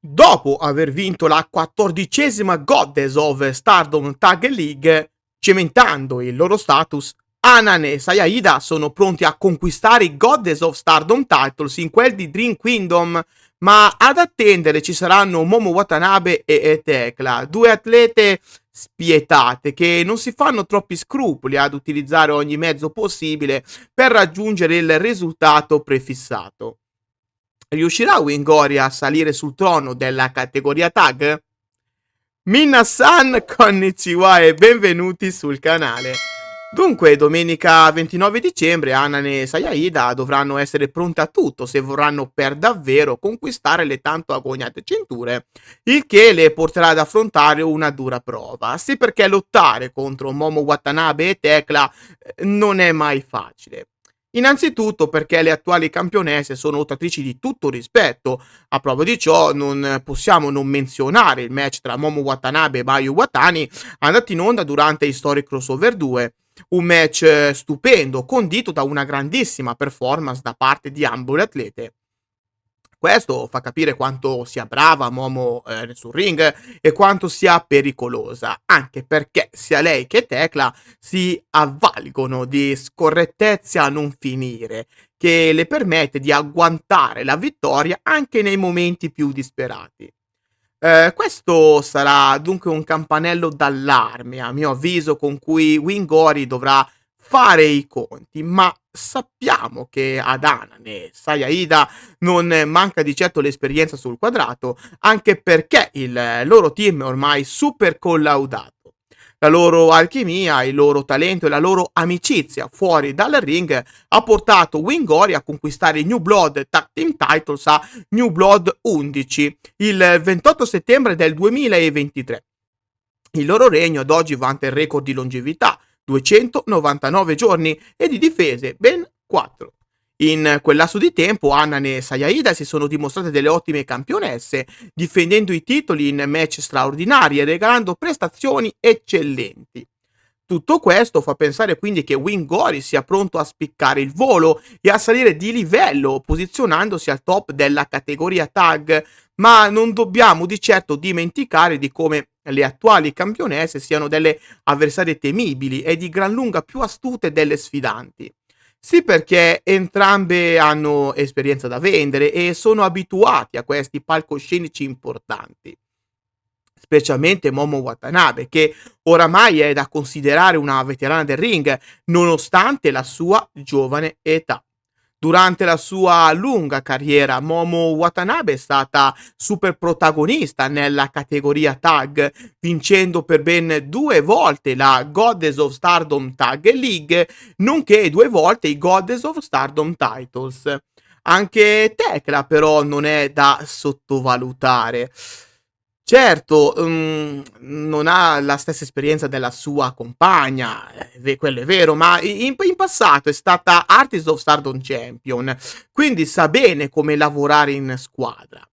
Dopo aver vinto la 14ª Goddess of Stardom Tag League, cementando il loro status, Hanan e Sayada sono pronti a conquistare i Goddess of Stardom titles in quel di Dream Kingdom, ma ad attendere ci saranno Momo Watanabe e Tekla, due atlete spietate che non si fanno troppi scrupoli ad utilizzare ogni mezzo possibile per raggiungere il risultato prefissato. Riuscirà Wingory a salire sul trono della categoria tag? Minna-san, konnichiwa e benvenuti sul canale. Dunque, domenica 29 dicembre, Hanan e Sayada dovranno essere pronte a tutto se vorranno per davvero conquistare le tanto agognate cinture, il che le porterà ad affrontare una dura prova. Sì, perché lottare contro Momo Watanabe e Tekla non è mai facile. Innanzitutto perché le attuali campionesse sono lottatrici di tutto rispetto. A prova di ciò non possiamo non menzionare il match tra Momo Watanabe e Mayu Watani andato in onda durante Historic Crossover 2. Un match stupendo, condito da una grandissima performance da parte di ambo le atlete. Questo fa capire quanto sia brava Momo sul ring e quanto sia pericolosa, anche perché sia lei che Tekla si avvalgono di scorrettezze a non finire, che le permette di agguantare la vittoria anche nei momenti più disperati. Questo sarà dunque un campanello d'allarme, a mio avviso, con cui Wingori dovrà fare i conti, ma sappiamo che ad Hanan e Sayada non manca di certo l'esperienza sul quadrato, anche perché il loro team è ormai super collaudato. La loro alchimia, il loro talento e la loro amicizia fuori dal ring ha portato Wingori a conquistare i New Blood Tag Team Titles a New Blood 11 il 28 settembre del 2023. Il loro regno ad oggi vanta il record di longevità, 299 giorni, e di difese, ben 4. In quel lasso di tempo Hanan e Sayada si sono dimostrate delle ottime campionesse, difendendo i titoli in match straordinari e regalando prestazioni eccellenti. Tutto questo fa pensare quindi che Wingori sia pronto a spiccare il volo e a salire di livello, posizionandosi al top della categoria tag, ma non dobbiamo di certo dimenticare di come le attuali campionesse siano delle avversarie temibili e di gran lunga più astute delle sfidanti. Sì, perché entrambe hanno esperienza da vendere e sono abituati a questi palcoscenici importanti, specialmente Momo Watanabe, che oramai è da considerare una veterana del ring, nonostante la sua giovane età. Durante la sua lunga carriera, Momo Watanabe è stata super protagonista nella categoria tag, vincendo per ben 2 volte la Goddess of Stardom Tag League, nonché 2 volte i Goddess of Stardom Titles. Anche Tekla però non è da sottovalutare. Certo, non ha la stessa esperienza della sua compagna, quello è vero, ma i in passato è stata Artist of Stardom Champion, quindi sa bene come lavorare in squadra.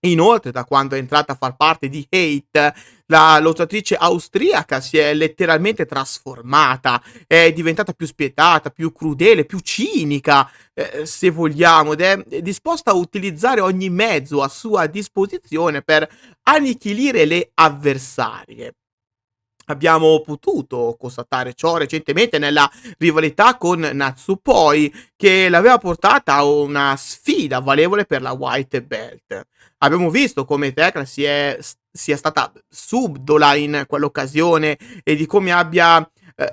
Inoltre, da quando è entrata a far parte di Hate, la lottatrice austriaca si è letteralmente trasformata, è diventata più spietata, più crudele, più cinica, se vogliamo, ed è disposta a utilizzare ogni mezzo a sua disposizione per annichilire le avversarie. Abbiamo potuto constatare ciò recentemente nella rivalità con Natsupoi, che l'aveva portata a una sfida valevole per la White Belt. Abbiamo visto come Tekla sia stata subdola in quell'occasione e di come abbia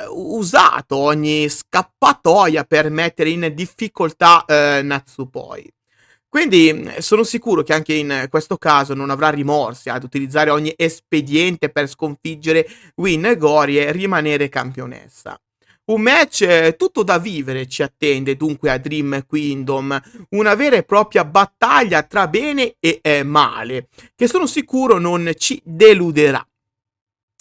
usato ogni scappatoia per mettere in difficoltà Natsupoi. Quindi, sono sicuro che anche in questo caso non avrà rimorsi ad utilizzare ogni espediente per sconfiggere Win Gory e rimanere campionessa. Un match tutto da vivere ci attende dunque a Dream Kingdom, una vera e propria battaglia tra bene e male, che sono sicuro non ci deluderà.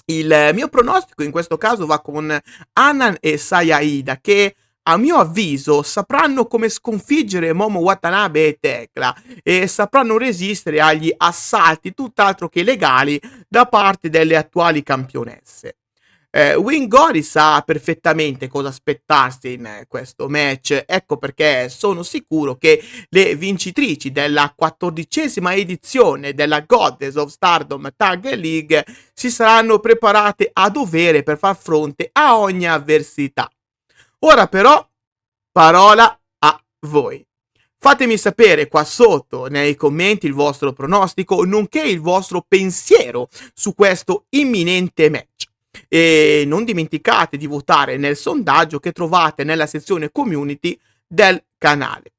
Il mio pronostico in questo caso va con Hanan e Sayada che, a mio avviso, sapranno come sconfiggere Momo Watanabe e Tekla e sapranno resistere agli assalti tutt'altro che legali da parte delle attuali campionesse. Wingori sa perfettamente cosa aspettarsi in questo match, ecco perché sono sicuro che le vincitrici della 14ª edizione della Goddess of Stardom Tag League si saranno preparate a dovere per far fronte a ogni avversità. Ora però, parola a voi. Fatemi sapere qua sotto nei commenti il vostro pronostico, nonché il vostro pensiero su questo imminente match. E non dimenticate di votare nel sondaggio che trovate nella sezione community del canale.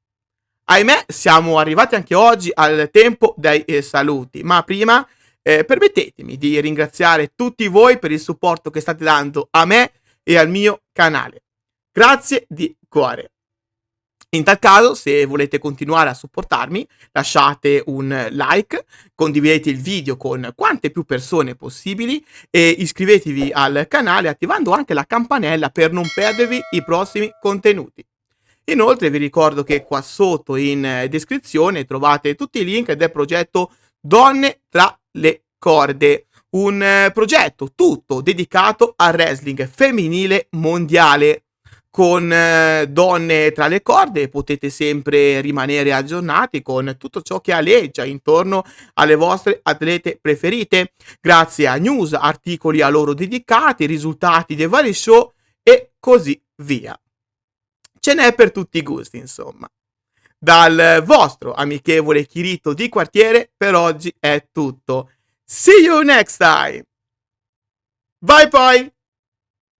Ahimè, siamo arrivati anche oggi al tempo dei saluti, ma prima permettetemi di ringraziare tutti voi per il supporto che state dando a me e al mio canale. Grazie di cuore. In tal caso, se volete continuare a supportarmi, lasciate un like, condividete il video con quante più persone possibili e iscrivetevi al canale attivando anche la campanella per non perdervi i prossimi contenuti. Inoltre vi ricordo che qua sotto in descrizione trovate tutti i link del progetto Donne tra le corde, un progetto tutto dedicato al wrestling femminile mondiale. Con donne tra le corde potete sempre rimanere aggiornati con tutto ciò che aleggia intorno alle vostre atlete preferite, grazie a news, articoli a loro dedicati, risultati dei vari show e così via. Ce n'è per tutti i gusti, insomma. Dal vostro amichevole Kirito di quartiere per oggi è tutto. See you next time! Bye bye!